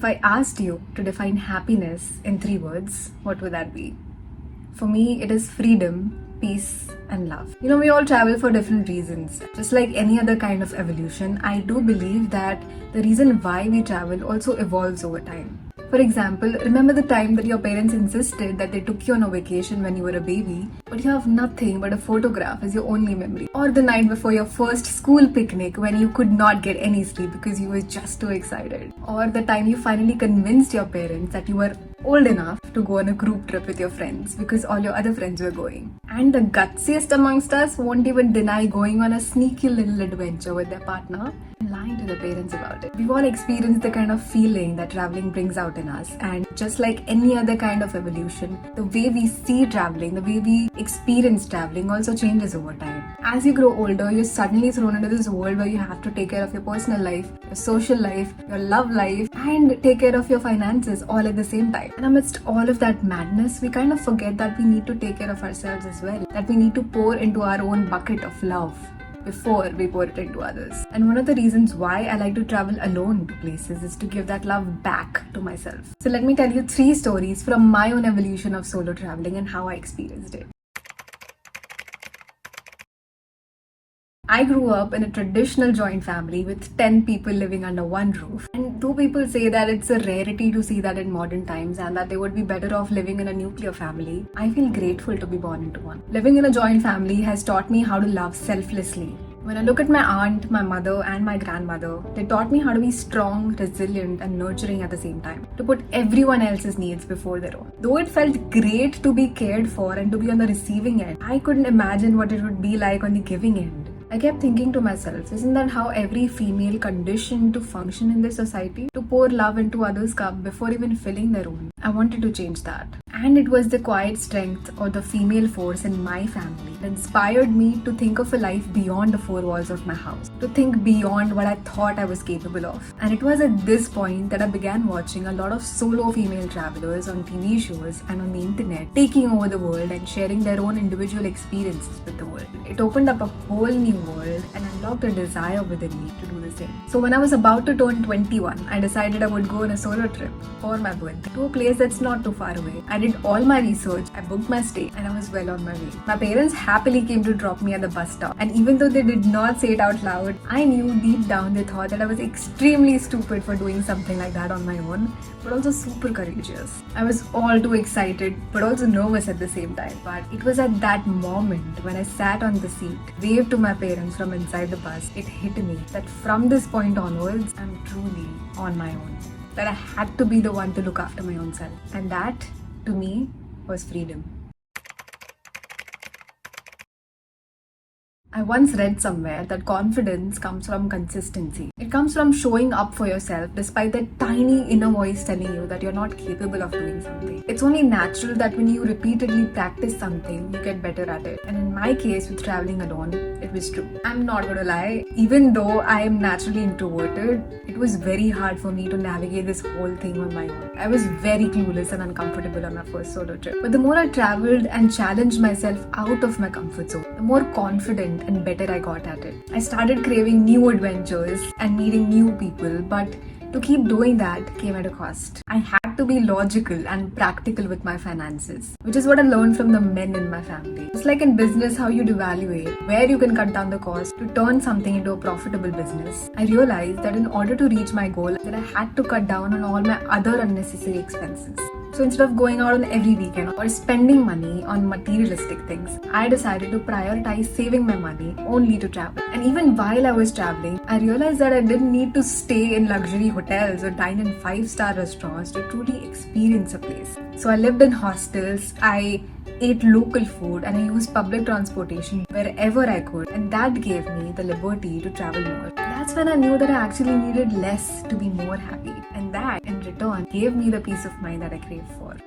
I asked you to define happiness in 3 words, what would that be? For me, it is freedom, peace, and love. We all travel for different reasons. Just like any other kind of evolution, I do believe that the reason why we travel also evolves over time. For example, remember the time that your parents insisted that they took you on a vacation when you were a baby, but you have nothing but a photograph as your only memory. Or the night before your first school picnic when you could not get any sleep because you were just too excited. Or the time you finally convinced your parents that you were old enough to go on a group trip with your friends because all your other friends were going. And the gutsiest amongst us won't even deny going on a sneaky little adventure with their partner and lying to their parents about it. We've all experienced the kind of feeling that traveling brings out in us, and just like any other kind of evolution, the way we see traveling, the way we experience traveling also changes over time. As you grow older, you're suddenly thrown into this world where you have to take care of your personal life, your social life, your love life, and take care of your finances all at the same time. And amidst all of that madness, we kind of forget that we need to take care of ourselves as well, that we need to pour into our own bucket of love before we pour it into others. And one of the reasons why I like to travel alone to places is to give that love back to myself. So let me tell you 3 stories from my own evolution of solo traveling and how I experienced it. I grew up in a traditional joint family with 10 people living under one roof. And though people say that it's a rarity to see that in modern times and that they would be better off living in a nuclear family, I feel grateful to be born into one. Living in a joint family has taught me how to love selflessly. When I look at my aunt, my mother, and my grandmother, they taught me how to be strong, resilient, and nurturing at the same time. To put everyone else's needs before their own. Though it felt great to be cared for and to be on the receiving end, I couldn't imagine what it would be like on the giving end. I kept thinking to myself, isn't that how every female conditioned to function in this society? To pour love into others' cup before even filling their own. I wanted to change that. And it was the quiet strength or the female force in my family that inspired me to think of a life beyond the 4 walls of my house. To think beyond what I thought I was capable of. And it was at this point that I began watching a lot of solo female travelers on TV shows and on the internet, taking over the world and sharing their own individual experiences with the world. It opened up a whole new world and unlocked a desire within me to do the same. So when I was about to turn 21, I decided I would go on a solo trip for my birthday to a place that's not too far away. I did all my research, I booked my stay, and I was well on my way. My parents happily came to drop me at the bus stop, and even though they did not say it out loud, I knew deep down they thought that I was extremely stupid for doing something like that on my own, but also super courageous. I was all too excited, but also nervous at the same time. But it was at that moment when I sat on the seat, waved to my parents from inside the bus, it hit me that from this point onwards, I'm truly on my own. That I had to be the one to look after my own self. And that, to me, was freedom. I once read somewhere that confidence comes from consistency. It comes from showing up for yourself despite that tiny inner voice telling you that you're not capable of doing something. It's only natural that when you repeatedly practice something, you get better at it. And in my case with traveling alone, it was true. I'm not gonna lie, even though I am naturally introverted, it was very hard for me to navigate this whole thing on my own. I was very clueless and uncomfortable on my first solo trip. But the more I traveled and challenged myself out of my comfort zone, the more confident and better I got at it. I started craving new adventures and meeting new people, but to keep doing that came at a cost. I had to be logical and practical with my finances, which is what I learned from the men in my family. It's like in business how you'd evaluate where you can cut down the cost to turn something into a profitable business. I realized that in order to reach my goal, that I had to cut down on all my other unnecessary expenses. So instead of going out on every weekend or spending money on materialistic things, I decided to prioritize saving my money only to travel. And even while I was traveling, I realized that I didn't need to stay in luxury hotels or dine in 5-star restaurants to truly experience a place. So I lived in hostels, I ate local food, and I used public transportation wherever I could, and that gave me the liberty to travel more. That's when I knew that I actually needed less to be more happy, and that in return gave me the peace of mind that I craved for.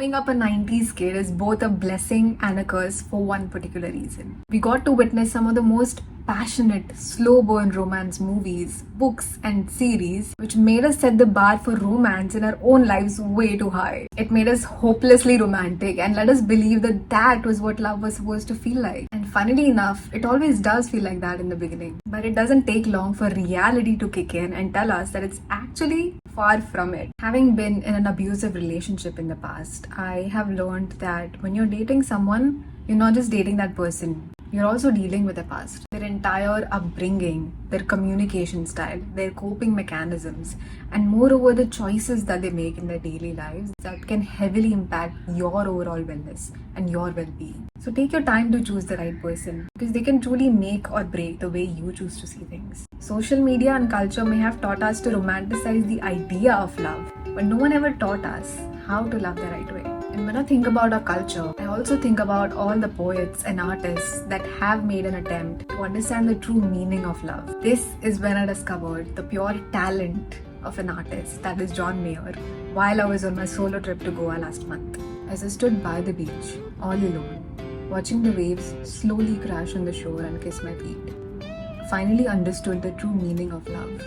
Growing up a 90s kid is both a blessing and a curse for one particular reason. We got to witness some of the most passionate, slow burn romance movies, books, and series, which made us set the bar for romance in our own lives way too high. It made us hopelessly romantic and let us believe that that was what love was supposed to feel like. And funnily enough, it always does feel like that in the beginning. But it doesn't take long for reality to kick in and tell us that it's actually far from it. Having been in an abusive relationship in the past, I have learned that when you're dating someone, you're not just dating that person. You're also dealing with their past, their entire upbringing, their communication style, their coping mechanisms, and moreover the choices that they make in their daily lives that can heavily impact your overall wellness and your well-being. So take your time to choose the right person because they can truly make or break the way you choose to see things. Social media and culture may have taught us to romanticize the idea of love, but no one ever taught us how to love the right way. And when I think about our culture, I also think about all the poets and artists that have made an attempt to understand the true meaning of love. This is when I discovered the pure talent of an artist, that is John Mayer, while I was on my solo trip to Goa last month. As I stood by the beach, all alone, watching the waves slowly crash on the shore and kiss my feet, I finally understood the true meaning of love.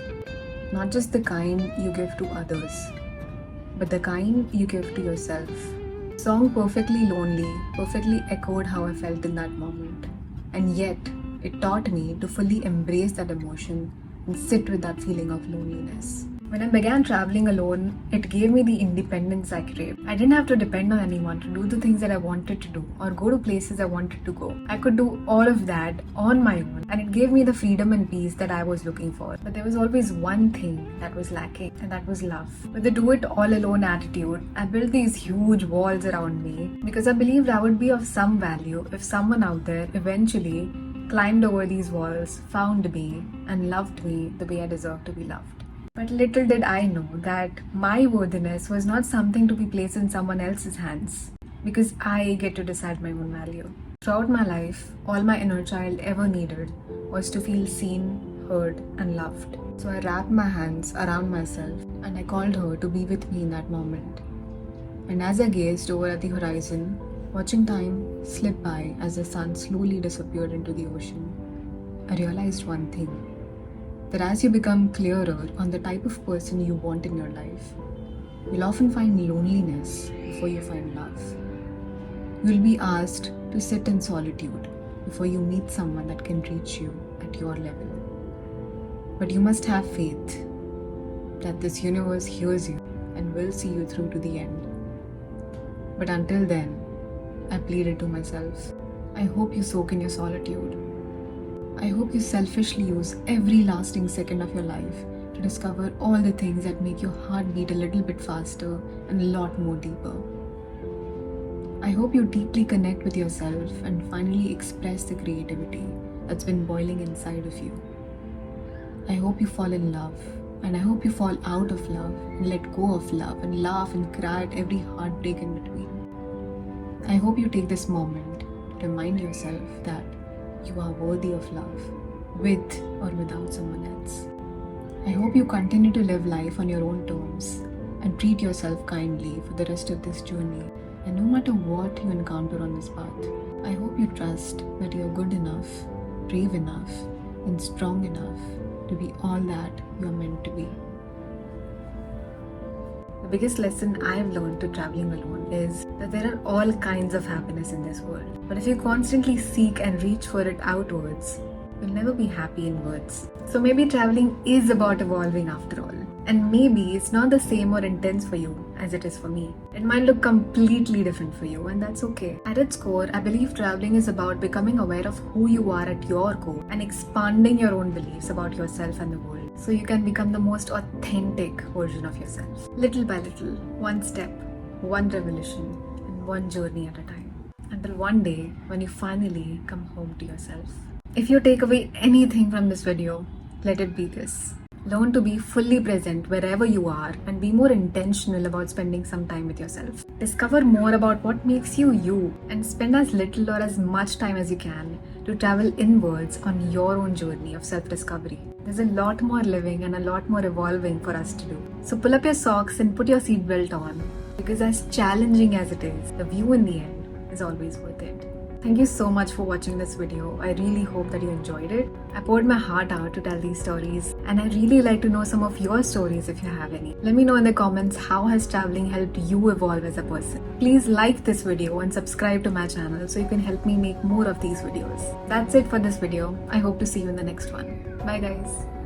Not just the kind you give to others, but the kind you give to yourself. Song Perfectly Lonely perfectly echoed how I felt in that moment. And yet, it taught me to fully embrace that emotion and sit with that feeling of loneliness. When I began traveling alone, it gave me the independence I craved. I didn't have to depend on anyone to do the things that I wanted to do or go to places I wanted to go. I could do all of that on my own, and it gave me the freedom and peace that I was looking for. But there was always one thing that was lacking, and that was love. With the do it all alone attitude, I built these huge walls around me because I believed I would be of some value if someone out there eventually climbed over these walls, found me, and loved me the way I deserved to be loved. But little did I know that my worthiness was not something to be placed in someone else's hands, because I get to decide my own value. Throughout my life, all my inner child ever needed was to feel seen, heard, and loved. So I wrapped my hands around myself and I called her to be with me in that moment. And as I gazed over at the horizon, watching time slip by as the sun slowly disappeared into the ocean, I realized one thing. That as you become clearer on the type of person you want in your life, you'll often find loneliness before you find love. You'll be asked to sit in solitude before you meet someone that can reach you at your level. But you must have faith that this universe hears you and will see you through to the end. But until then, I pleaded to myself, I hope you soak in your solitude. I hope you selfishly use every lasting second of your life to discover all the things that make your heart beat a little bit faster and a lot more deeper. I hope you deeply connect with yourself and finally express the creativity that's been boiling inside of you. I hope you fall in love, and I hope you fall out of love and let go of love and laugh and cry at every heartbreak in between. I hope you take this moment to remind yourself that you are worthy of love, with or without someone else. I hope you continue to live life on your own terms and treat yourself kindly for the rest of this journey. And no matter what you encounter on this path, I hope you trust that you're good enough, brave enough, and strong enough to be all that you're meant to be. The biggest lesson I've learned to traveling alone is that there are all kinds of happiness in this world. But if you constantly seek and reach for it outwards, you'll never be happy in words. So maybe traveling is about evolving after all. And maybe it's not the same or intense for you as it is for me. It might look completely different for you, and that's okay. At its core, I believe traveling is about becoming aware of who you are at your core and expanding your own beliefs about yourself and the world, so you can become the most authentic version of yourself. Little by little, one step, one revolution, and one journey at a time. Until one day, when you finally come home to yourself. If you take away anything from this video, let it be this. Learn to be fully present wherever you are and be more intentional about spending some time with yourself. Discover more about what makes you you and spend as little or as much time as you can to travel inwards on your own journey of self-discovery. There's a lot more living and a lot more evolving for us to do. So pull up your socks and put your seatbelt on, because as challenging as it is, the view in the end is always worth it. Thank you so much for watching this video. I really hope that you enjoyed it. I poured my heart out to tell these stories, and I really like to know some of your stories if you have any. Let me know in the comments, how has traveling helped you evolve as a person. Please like this video and subscribe to my channel so you can help me make more of these videos. That's it for this video. I hope to see you in the next one. Bye guys.